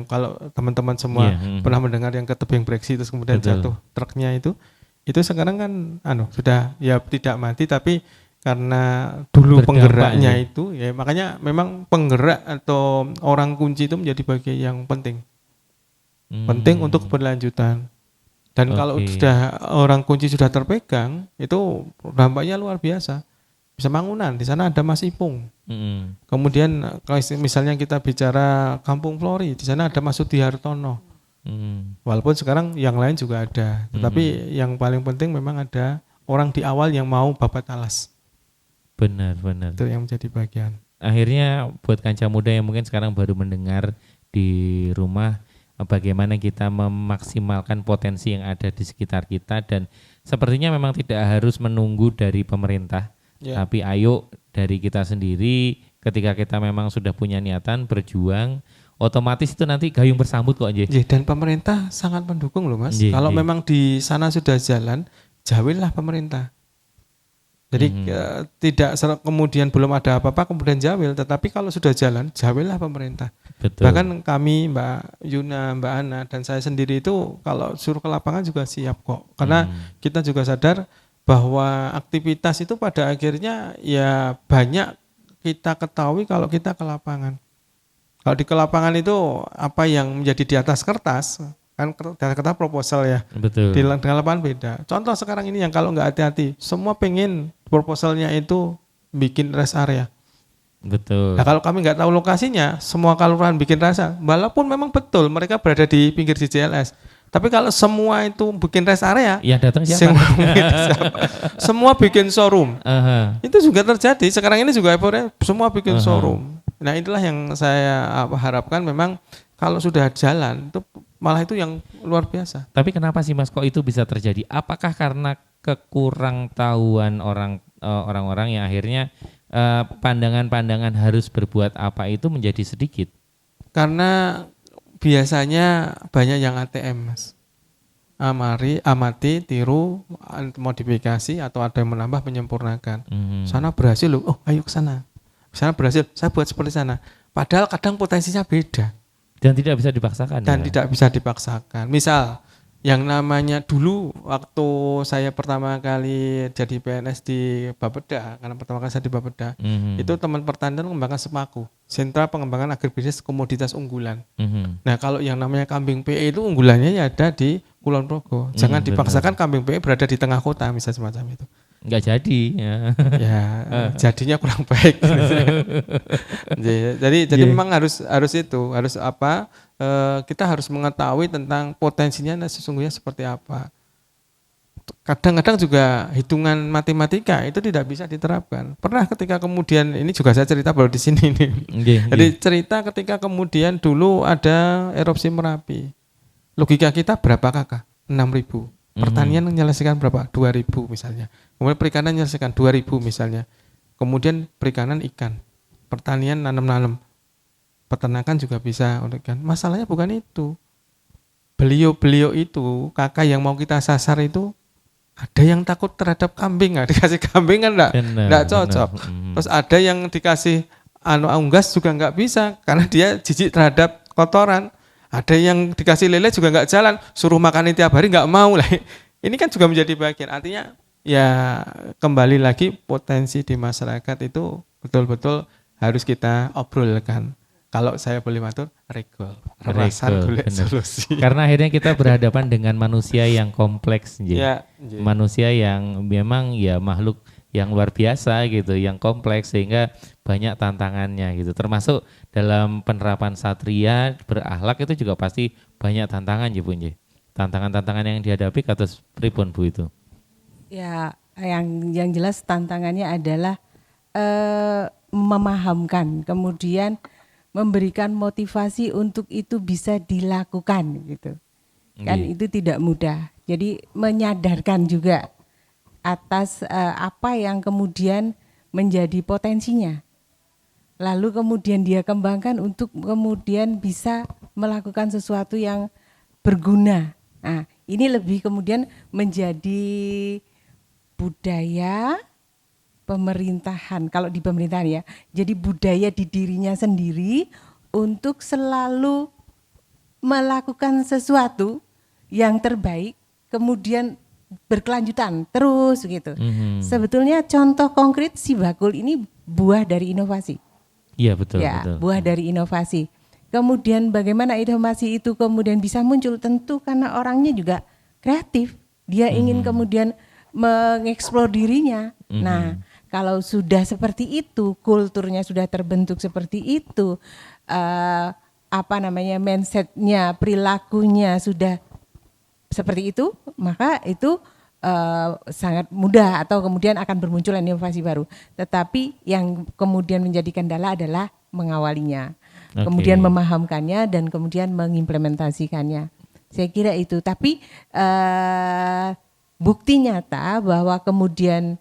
kalau teman-teman semua pernah mendengar yang ke tebing breksi terus kemudian jatuh truknya itu sekarang kan sudah ya tidak mati tapi karena dulu penggeraknya itu ya makanya memang penggerak atau orang kunci itu menjadi bagian yang penting untuk keberlanjutan. Dan kalau sudah orang kunci sudah terpegang itu dampaknya luar biasa. Bisa Mangunan, di sana ada Mas Ipung. Kemudian kalau misalnya kita bicara Kampung Flori, di sana ada Mas Sudihartono. Walaupun sekarang yang lain juga ada, tetapi yang paling penting memang ada orang di awal yang mau babat alas.
Benar.
Itu yang menjadi bagian.
Akhirnya buat kanca muda yang mungkin sekarang baru mendengar di rumah, bagaimana kita memaksimalkan potensi yang ada di sekitar kita dan sepertinya memang tidak harus menunggu dari pemerintah. Tapi ayo dari kita sendiri ketika kita memang sudah punya niatan berjuang, otomatis itu nanti gayung bersambut kok Nji.
Dan pemerintah sangat mendukung loh Mas. Kalau memang di sana sudah jalan, jawillah pemerintah. Jadi tidak kemudian belum ada apa-apa kemudian jawil, tetapi kalau sudah jalan, jawillah pemerintah.
Betul.
Bahkan kami Mbak Yuna, Mbak Ana dan saya sendiri itu kalau suruh ke lapangan juga siap kok. Karena kita juga sadar bahwa aktivitas itu pada akhirnya ya banyak kita ketahui kalau kita ke lapangan. Kalau di ke lapangan itu apa yang menjadi di atas kertas, kan kata proposal ya.
Betul.
Di lapangan beda. Contoh sekarang ini yang kalau nggak hati-hati, semua pengen proposalnya itu bikin rest area.
Betul.
Nah kalau kami nggak tahu lokasinya, semua kelurahan bikin rest area. Walaupun memang betul mereka berada di pinggir JJLS. Tapi kalau semua itu bikin rest area,
ya datang siapa?
Semua bikin showroom. Itu juga terjadi. Sekarang ini juga semua bikin showroom. Nah itulah yang saya harapkan memang kalau sudah jalan itu malah itu yang luar biasa.
Tapi kenapa sih Mas kok itu bisa terjadi? Apakah karena kekurangtahuan orang-orang yang akhirnya pandangan-pandangan harus berbuat apa itu menjadi sedikit? Karena
biasanya banyak yang ATM Mas. Amati, tiru, modifikasi atau ada yang menambah menyempurnakan. Sana berhasil loh, oh ayo ke sana. Sana berhasil, saya buat seperti sana. Padahal kadang potensinya beda.
Dan tidak bisa dipaksakan.
Tidak bisa dipaksakan. Misal yang namanya dulu waktu saya pertama kali jadi PNS di Bapeda, karena pertama kali saya di Bapeda, itu teman pertanian mengembangkan SEMAKU, Sentra Pengembangan Agribisnis Komoditas Unggulan. Nah kalau yang namanya kambing PE itu unggulannya ya ada di Kulon Progo. Jangan dipaksakan kambing PE berada di tengah kota misalnya semacam itu.
Enggak jadi.
Ya jadinya kurang baik. Jadi memang harus apa? Kita harus mengetahui tentang potensinya sesungguhnya seperti apa. Kadang-kadang juga hitungan matematika itu tidak bisa diterapkan. Pernah ketika kemudian ini juga saya cerita baru di sini nih. Jadi cerita ketika kemudian dulu ada erupsi Merapi. Logika kita berapa kakak? 6.000. Pertanian menyelesaikan berapa? 2.000 misalnya. Kemudian perikanan menyelesaikan 2.000 misalnya. Kemudian perikanan ikan. Pertanian nanam-nanam. Peternakan juga bisa ikan. Masalahnya bukan itu. Beliau itu, kakak yang mau kita sasar itu, ada yang takut terhadap kambing. Nah, dikasih kambing kan enggak cocok. Terus ada yang dikasih unggas juga enggak bisa karena dia jijik terhadap kotoran. Ada yang dikasih lele juga enggak jalan, suruh makan tiap hari enggak mau lah. Ini kan juga menjadi bagian. Artinya ya kembali lagi potensi di masyarakat itu betul-betul harus kita obrolkan. Kalau saya boleh matur, regol, rerasan golek
bener.
solusi.
Karena akhirnya kita berhadapan dengan manusia yang kompleks, Nji.
Ya, nggih.
Manusia yang memang ya makhluk yang luar biasa gitu, yang kompleks sehingga banyak tantangannya gitu. Termasuk dalam penerapan satria berakhlak itu juga pasti banyak tantangan, Bu Nji. Tantangan-tantangan yang dihadapi kados pripun Bu itu?
Ya, yang jelas tantangannya adalah memahamkan, kemudian memberikan motivasi untuk itu bisa dilakukan gitu. Kan
Nggih.
itu tidak mudah. Jadi menyadarkan juga atas apa yang kemudian menjadi potensinya. Lalu kemudian dia kembangkan untuk kemudian bisa melakukan sesuatu yang berguna. Nah, ini lebih kemudian menjadi budaya pemerintahan, kalau di pemerintahan ya, jadi budaya di dirinya sendiri untuk selalu melakukan sesuatu yang terbaik, kemudian berkelanjutan terus gitu. Sebetulnya contoh konkret si bakul ini buah dari inovasi.
Iya betul,
Ya,
betul.
buah dari inovasi. Kemudian bagaimana inovasi itu kemudian bisa muncul, tentu karena orangnya juga kreatif. Dia ingin kemudian mengeksplor dirinya. Nah, kalau sudah seperti itu, kulturnya sudah terbentuk seperti itu, mindsetnya, perilakunya sudah seperti itu, maka itu sangat mudah atau kemudian akan bermunculan inovasi baru. Tetapi yang kemudian menjadi kendala adalah mengawalinya, kemudian memahamkannya dan kemudian mengimplementasikannya. Saya kira itu. Tapi bukti nyata bahwa kemudian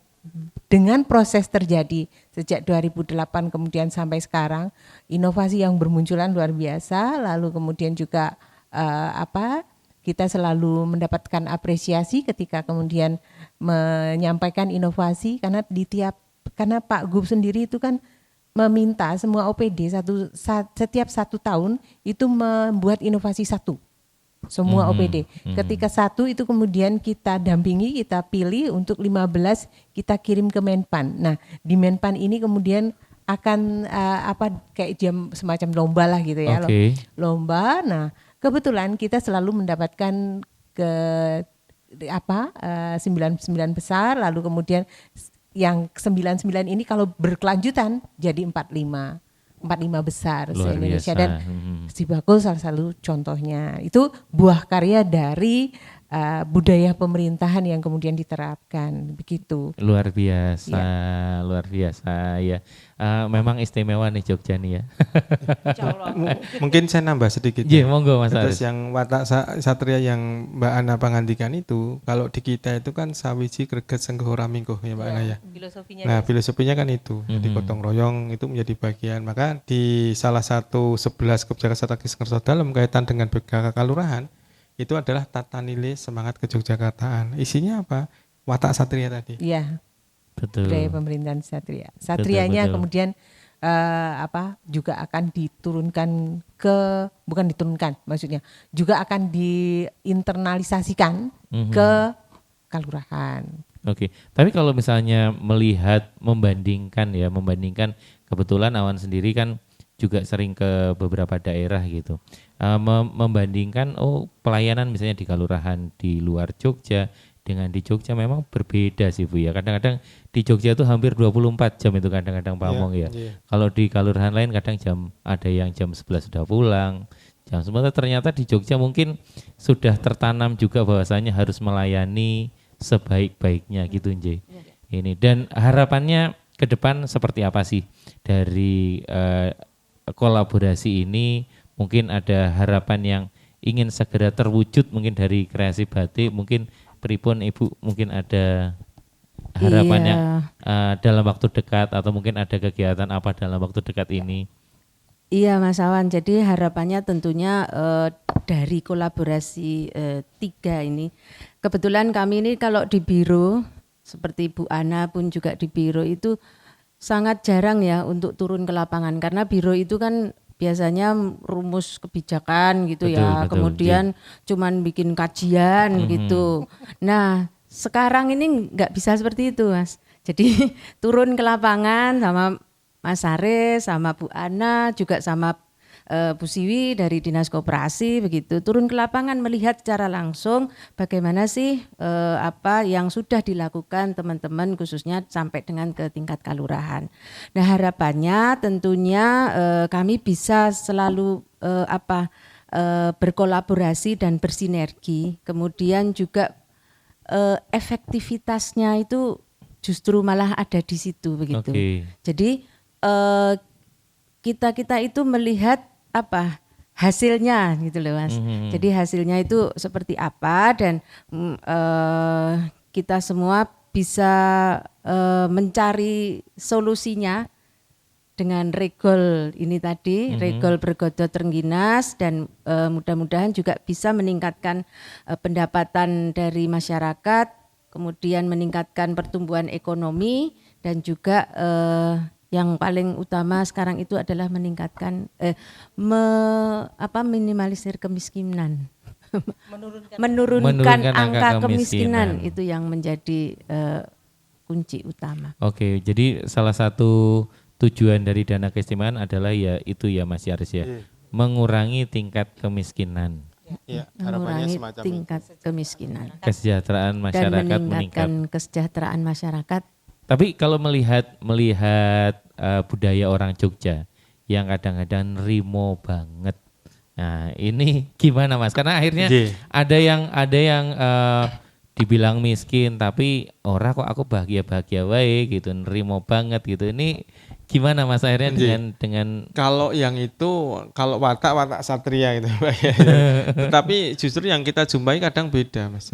dengan proses terjadi sejak 2008 kemudian sampai sekarang, inovasi yang bermunculan luar biasa. Lalu kemudian juga kita selalu mendapatkan apresiasi ketika kemudian menyampaikan inovasi, karena karena Pak Gub sendiri itu kan meminta semua OPD setiap 1 tahun itu membuat inovasi satu. Semua OPD. Ketika satu itu kemudian kita dampingi, kita pilih untuk 15 kita kirim ke Menpan. Nah, di Menpan ini kemudian akan kayak jam semacam lomba lah gitu ya. Lomba. Nah, kebetulan kita selalu mendapatkan 99 besar, lalu kemudian yang 99 ini kalau berkelanjutan jadi 45 besar se-Indonesia. Dan si bakul salah satu contohnya. Itu buah karya dari budaya pemerintahan yang kemudian diterapkan, begitu.
Luar biasa, luar biasa ya. Memang istimewa nih Jogja nih ya.
Mungkin saya nambah sedikit.
Iya, monggo Mas
Terus
Aris.
yang watak satria yang Mbak Ana pangandikan itu, kalau di kita itu kan sawiji greget senggoh ramingkuh ya Mbak Ana ya.
Filosofinya.
Nah, filosofinya kan itu, di gotong royong itu menjadi bagian. Maka di salah satu 11 kebijakan strategis Ngerso Dalem kaitan dengan BKK Kalurahan, itu adalah tata nilai semangat Kejogjakartaan. Isinya apa? Watak satria tadi.
Iya.
Betul.
Budaya pemerintahan satria. Satrianya
betul.
kemudian juga akan diturunkan bukan diturunkan, maksudnya juga akan diinternalisasikan ke kalurahan.
Oke. Tapi kalau misalnya membandingkan kebetulan Awan sendiri kan juga sering ke beberapa daerah gitu. Membandingkan pelayanan misalnya di kalurahan di luar Jogja dengan di Jogja memang berbeda sih Bu ya. Kadang-kadang di Jogja itu hampir 24 jam itu kadang-kadang Pak Among ya. Kalau di kalurahan lain kadang ada yang jam 11 sudah pulang. Sementara ternyata di Jogja mungkin sudah tertanam juga bahwasanya harus melayani sebaik-baiknya gitu Nje. Ini dan harapannya ke depan seperti apa sih dari kolaborasi ini? Mungkin ada harapan yang ingin segera terwujud mungkin dari kreasi batik, mungkin pripun Ibu mungkin ada harapan yang dalam waktu dekat atau mungkin ada kegiatan apa dalam waktu dekat ini?
Iya Mas Awan, jadi harapannya tentunya dari kolaborasi 3 ini. Kebetulan kami ini kalau di biro, seperti Bu Ana pun juga di biro itu sangat jarang ya untuk turun ke lapangan. Karena biro itu kan biasanya rumus kebijakan gitu ya, kemudian cuman bikin kajian gitu. Nah sekarang ini nggak bisa seperti itu Mas. Jadi turun ke lapangan sama Mas Haris, sama Bu Ana, juga sama Bu Siwi dari Dinas Koperasi begitu, turun ke lapangan melihat secara langsung bagaimana sih apa yang sudah dilakukan teman-teman khususnya sampai dengan ke tingkat kelurahan. Nah, harapannya tentunya kami bisa selalu berkolaborasi dan bersinergi, kemudian juga efektivitasnya itu justru malah ada di situ begitu.
Oke.
Jadi kita itu melihat hasilnya gitu loh Mas. Jadi hasilnya itu seperti apa dan kita semua bisa mencari solusinya dengan regol ini tadi, regol Bergodot Rengginas, dan mudah-mudahan juga bisa meningkatkan pendapatan dari masyarakat, kemudian meningkatkan pertumbuhan ekonomi, dan juga yang paling utama sekarang itu adalah meningkatkan minimalisir kemiskinan. menurunkan angka kemiskinan itu yang menjadi kunci utama.
Oke, jadi salah satu tujuan dari dana keistimewaan adalah ya itu ya Mas Yaris ya, mengurangi tingkat kemiskinan.
Ya, harapannya
Mengurangi
semacam
tingkat kemiskinan
Kesejahteraan
dan
masyarakat meningkat.
meningkatkan kesejahteraan masyarakat.
Tapi kalau melihat budaya orang Jogja yang kadang-kadang nerimo banget. Nah, ini gimana Mas? Karena akhirnya ada yang dibilang miskin tapi ora kok aku bahagia-bahagia wae gitu, nerimo banget gitu. Ini gimana Mas akhirnya dengan
kalau yang itu kalau watak satria gitu Pak ya. Tetapi justru yang kita jumpai kadang beda Mas.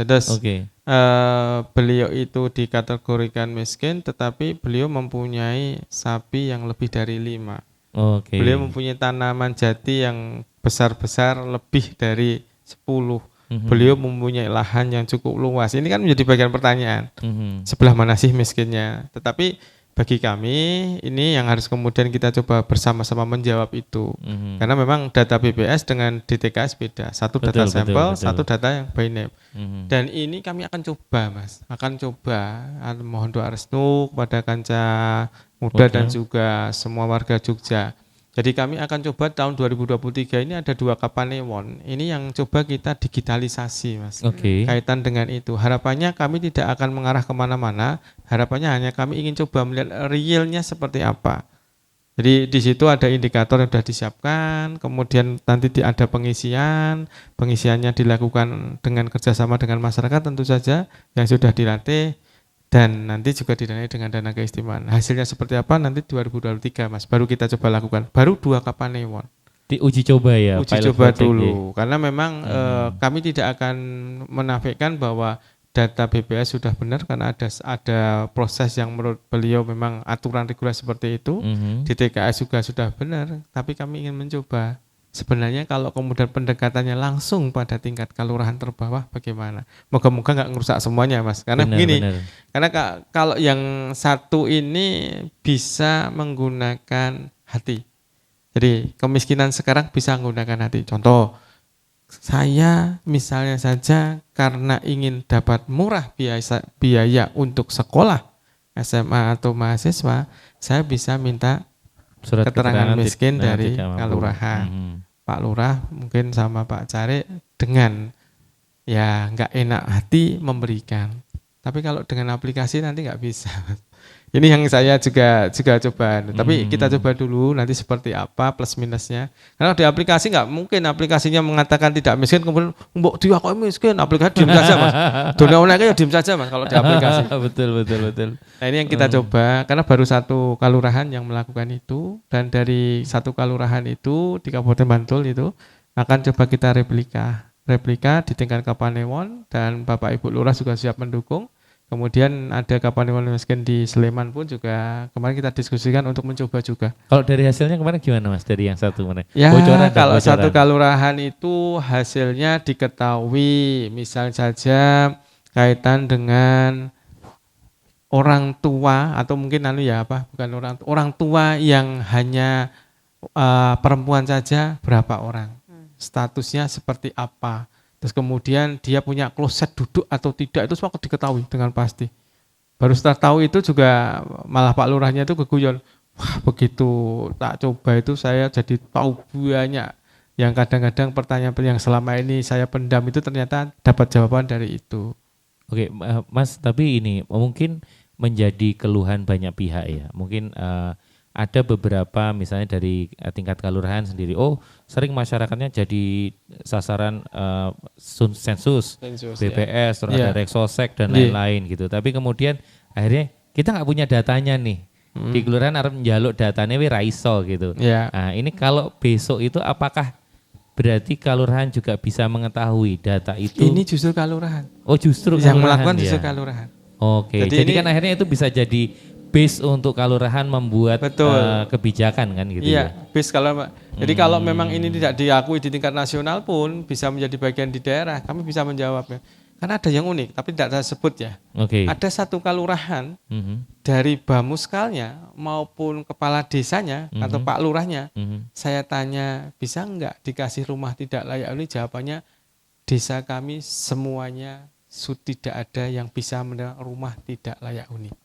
Beliau itu dikategorikan miskin tetapi beliau mempunyai sapi yang lebih dari 5. Beliau mempunyai tanaman jati yang besar-besar lebih dari 10. Beliau mempunyai lahan yang cukup luas. Ini kan menjadi bagian pertanyaan. Sebelah mana sih miskinnya? Tetapi bagi kami ini yang harus kemudian kita coba bersama-sama menjawab itu. Karena memang data BPS dengan DTKS beda. Satu data sampel, satu data yang by name. Dan ini kami akan coba Mas. Mohon doa restu kepada kanca muda dan juga semua warga Jogja. Jadi kami akan coba tahun 2023 ini ada 2 Kapanewon. Ini yang coba kita digitalisasi Mas. Kaitan dengan itu. Harapannya kami tidak akan mengarah kemana-mana. Harapannya hanya kami ingin coba melihat realnya seperti apa. Jadi di situ ada indikator yang sudah disiapkan. Kemudian nanti ada pengisian. Pengisiannya dilakukan dengan kerjasama dengan masyarakat tentu saja yang sudah dilatih. Dan nanti juga didanai dengan dana keistimewaan. Hasilnya seperti apa nanti 2023 Mas, baru kita coba lakukan. Baru 2 Kapanewon.
Diuji coba ya.
Uji coba dulu. Karena memang kami tidak akan menafikan bahwa data BPS sudah benar karena ada proses yang menurut beliau memang aturan regulasi seperti itu. Di TKS juga sudah benar, tapi kami ingin mencoba. Sebenarnya kalau kemudian pendekatannya langsung pada tingkat kelurahan terbawah bagaimana? Moga-moga nggak ngerusak semuanya Mas. Karena karena kalau yang satu ini bisa menggunakan hati. Jadi kemiskinan sekarang bisa menggunakan hati. Contoh, saya misalnya saja karena ingin dapat murah biaya untuk sekolah SMA atau mahasiswa, saya bisa minta surat keterangan miskin dari kelurahan. Pak Lurah mungkin sama Pak Cari dengan ya nggak enak hati memberikan. Tapi kalau dengan aplikasi nanti nggak bisa. Ini yang saya juga coba. Tapi kita coba dulu nanti seperti apa plus minusnya. Karena di aplikasi nggak mungkin aplikasinya mengatakan tidak miskin kemudian mbok dia kok miskin, aplikasi diam saja Mas. Dunia online ya diam saja Mas kalau di aplikasi. Betul. Nah ini yang kita coba karena baru 1 kelurahan yang melakukan itu dan dari 1 kelurahan itu di Kabupaten Bantul itu akan coba kita replika di tingkat Kapanewon dan Bapak Ibu Lurah juga siap mendukung. Kemudian ada Kapanewon miskin di Sleman pun juga kemarin kita diskusikan untuk mencoba juga.
Kalau dari hasilnya kemarin gimana Mas dari yang satu mana?
Ya kalau 1 kelurahan itu hasilnya diketahui misal saja kaitan dengan orang tua atau mungkin bukan orang tua yang hanya perempuan saja berapa orang, statusnya seperti apa. Terus kemudian dia punya kloset duduk atau tidak itu semua diketahui dengan pasti. Baru setelah tahu itu juga malah Pak Lurahnya itu keguyon. Wah, begitu tak coba itu saya jadi tahu banyak yang kadang-kadang pertanyaan yang selama ini saya pendam itu ternyata dapat jawaban dari itu.
Oke, Mas, tapi ini mungkin menjadi keluhan banyak pihak ya. Mungkin ada beberapa misalnya dari tingkat kelurahan sendiri, oh sering masyarakatnya jadi sasaran sensus, BPS, terus ada Reksosek dan lain-lain gitu. Tapi kemudian akhirnya kita nggak punya datanya nih. Di kelurahan harus njaluk datanya ra iso gitu. Nah, ini kalau besok itu apakah berarti kelurahan juga bisa mengetahui data itu?
Ini justru kelurahan.
Oh, justru
yang
kelurahan
melakukan
ya?
justru kelurahan.
Oke, jadi kan akhirnya itu bisa jadi base untuk kelurahan membuat kebijakan kan gitu ya?
Base kalau jadi kalau memang ini tidak diakui di tingkat nasional pun bisa menjadi bagian di daerah, kami bisa menjawabnya. Karena ada yang unik, tapi tidak saya sebut ya. Ada satu kelurahan dari Bamuskalnya maupun kepala desanya atau Pak Lurahnya, saya tanya bisa enggak dikasih rumah tidak layak huni, jawabannya desa kami semuanya tidak ada yang bisa menerima rumah tidak layak huni.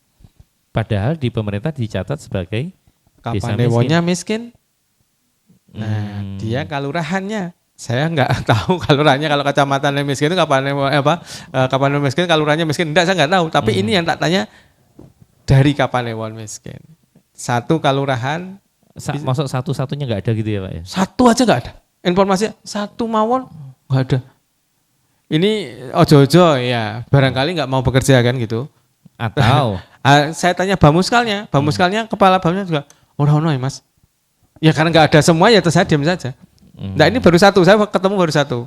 Padahal di pemerintah dicatat sebagai
Kapanewonnya miskin. Nah, dia kelurahannya. Saya nggak tahu kelurahannya, kalau kecamatan miskin itu Kapanewon miskin, kelurahannya miskin. Enggak, saya nggak tahu. Tapi ini yang tak tanya dari Kapanewon miskin. Satu kelurahan.
Masuk satu-satunya nggak ada gitu ya Pak ya?
Satu aja nggak ada. Informasinya satu mawon nggak ada. Ini ojo-ojo ya, barangkali nggak mau bekerja kan gitu.
Atau
saya tanya Bamuskalnya kepala Bamusnya juga orang ya Mas. Ya karena nggak ada semua ya terus saya diam saja. Nah ini baru satu, saya ketemu baru satu.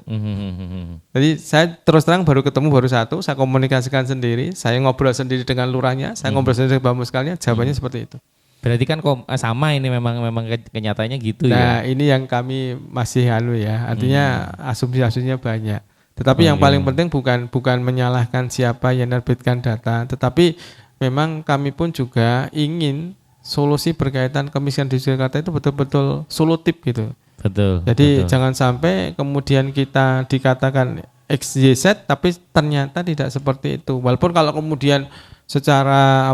Jadi saya terus terang baru ketemu baru satu, saya komunikasikan sendiri, saya ngobrol sendiri dengan lurahnya, saya ngobrol sendiri dengan Bamuskalnya, jawabannya seperti itu.
Berarti kan sama ini memang kenyataannya gitu ya.
Nah ini yang kami masih ya, artinya asumsi-asumsinya banyak. Tetapi yang paling penting bukan menyalahkan siapa yang menerbitkan data, tetapi memang kami pun juga ingin solusi berkaitan kemiskinan di Jakarta itu betul-betul solutif gitu.
Betul.
Jadi jangan sampai kemudian kita dikatakan XYZ tapi ternyata tidak seperti itu. Walaupun kalau kemudian secara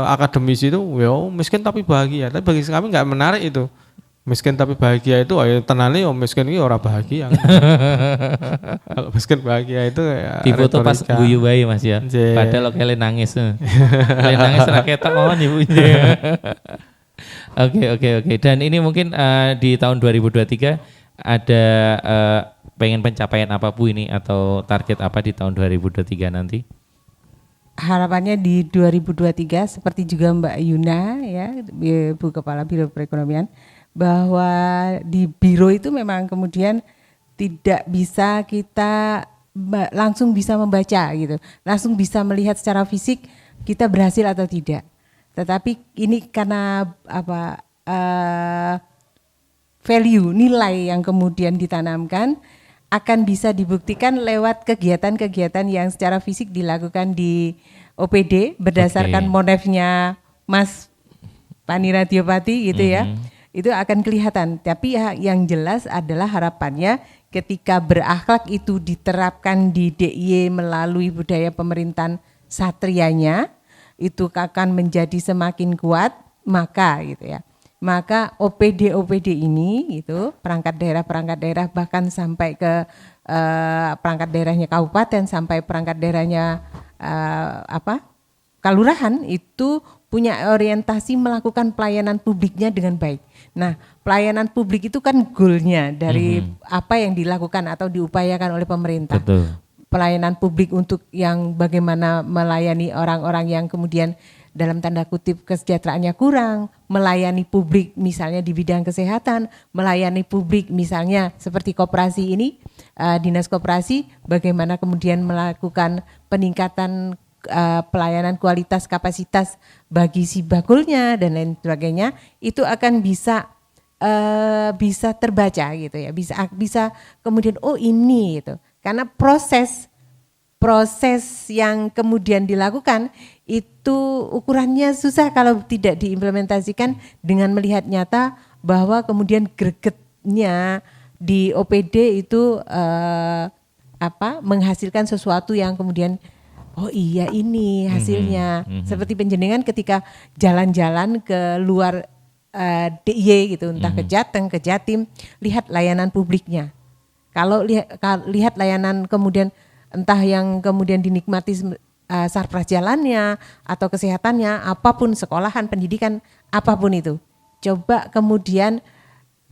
akademisi itu miskin tapi bahagia, tapi bagi kami nggak menarik itu. Miskin tapi bahagia itu tenane miskin ini orang bahagia. Kalau miskin bahagia itu ya
di foto pas guyu bayi Mas ya. Padahal kalian nangis. Kalian nangis raketan mohon ibunya. Oke. Dan ini mungkin di tahun 2023 ada pengen pencapaian apa Bu ini atau target apa di tahun 2023 nanti?
Harapannya di 2023 seperti juga Mbak Yuna ya, Bu Kepala Biro Perekonomian, bahwa di biro itu memang kemudian tidak bisa kita langsung bisa membaca gitu, langsung bisa melihat secara fisik kita berhasil atau tidak. Tetapi ini karena value, nilai yang kemudian ditanamkan akan bisa dibuktikan lewat kegiatan-kegiatan yang secara fisik dilakukan di OPD berdasarkan monefnya Mas Pani Radiopati gitu ya. Itu akan kelihatan. Tapi yang jelas adalah harapannya ketika berakhlak itu diterapkan di DIY melalui budaya pemerintahan satrianya, itu akan menjadi semakin kuat, maka gitu ya. Maka OPD ini itu perangkat daerah bahkan sampai ke perangkat daerahnya kabupaten sampai perangkat daerahnya kelurahan itu punya orientasi melakukan pelayanan publiknya dengan baik. Nah, pelayanan publik itu kan goalnya dari apa yang dilakukan atau diupayakan oleh pemerintah.
Betul.
Pelayanan publik untuk yang bagaimana melayani orang-orang yang kemudian dalam tanda kutip kesejahteraannya kurang, melayani publik misalnya di bidang kesehatan, melayani publik misalnya seperti koperasi ini, dinas koperasi, bagaimana kemudian melakukan peningkatan pelayanan kualitas kapasitas bagi si bakulnya dan lain sebagainya, itu akan bisa terbaca gitu ya, bisa kemudian ini gitu, karena proses yang kemudian dilakukan itu ukurannya susah kalau tidak diimplementasikan dengan melihat nyata bahwa kemudian gregetnya di OPD itu menghasilkan sesuatu yang kemudian oh iya ini hasilnya. Seperti penjenengan ketika jalan-jalan ke luar DIY gitu, entah ke Jateng, ke Jatim, lihat layanan publiknya. Kalau lihat layanan kemudian entah yang kemudian dinikmati sarpras jalannya atau kesehatannya, apapun sekolahan, pendidikan, apapun itu. Coba kemudian,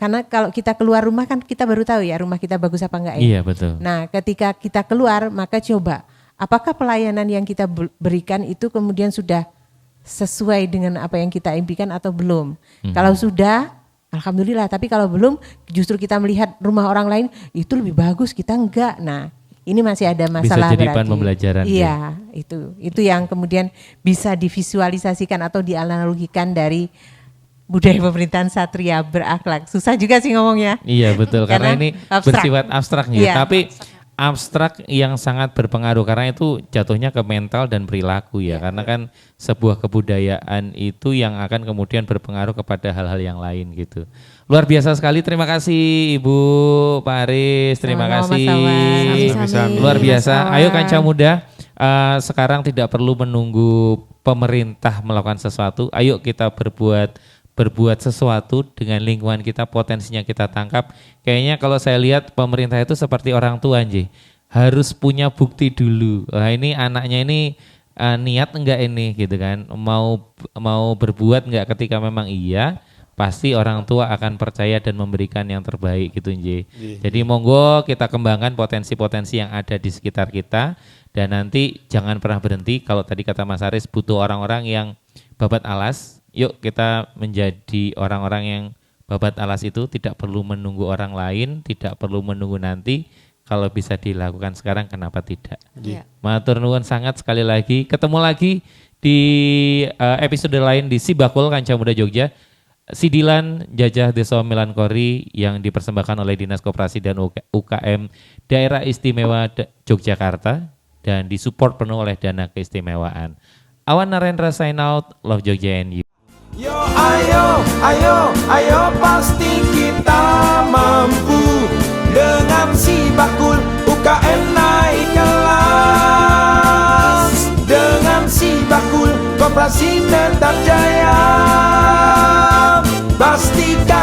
karena kalau kita keluar rumah kan kita baru tahu ya rumah kita bagus apa enggak ya.
Iya betul.
Nah ketika kita keluar maka coba apakah pelayanan yang kita berikan itu kemudian sudah sesuai dengan apa yang kita impikan atau belum. Kalau sudah, alhamdulillah. Tapi kalau belum, justru kita melihat rumah orang lain itu lebih bagus, kita enggak. Nah, ini masih ada masalah.
Bisa jadi bahan
berarti.
pembelajaran.
Iya, itu yang kemudian bisa divisualisasikan atau dianalogikan dari budaya pemerintahan satria berakhlak. Susah juga sih ngomongnya.
Iya betul, karena ini bersifat abstrak ya.
Iya.
Tapi abstrak yang sangat berpengaruh karena itu jatuhnya ke mental dan perilaku ya. Karena kan sebuah kebudayaan itu yang akan kemudian berpengaruh kepada hal-hal yang lain gitu. Luar biasa sekali, terima kasih Ibu Pak Aris, terima kasih. Luar biasa. Ayo Kanca Muda, sekarang tidak perlu menunggu pemerintah melakukan sesuatu. Ayo kita berbuat sesuatu dengan lingkungan kita, potensinya kita tangkap. Kayaknya kalau saya lihat pemerintah itu seperti orang tua Nji, harus punya bukti dulu. Wah ini anaknya ini niat enggak ini gitu kan, mau berbuat enggak, ketika memang iya, pasti orang tua akan percaya dan memberikan yang terbaik gitu Nji. Jadi monggo kita kembangkan potensi-potensi yang ada di sekitar kita, dan nanti jangan pernah berhenti. Kalau tadi kata Mas Aris butuh orang-orang yang babat alas, yuk kita menjadi orang-orang yang babat alas itu, tidak perlu menunggu orang lain, tidak perlu menunggu nanti. Kalau bisa dilakukan sekarang, kenapa tidak? Matur nuwun sangat sekali lagi. Ketemu lagi di episode lain di Sibakul Kanca Muda Jogja. Sidilan Jajah Deso Melankori yang dipersembahkan oleh Dinas Koperasi dan UKM Daerah Istimewa Yogyakarta dan disupport penuh oleh dana keistimewaan. Awan Narendra sign out, love Jogja and you.
Yo ayo pasti kita mampu. Dengan Sibakul UKM naik kelas. Dengan Sibakul Koperasi tetap jaya. Pastikan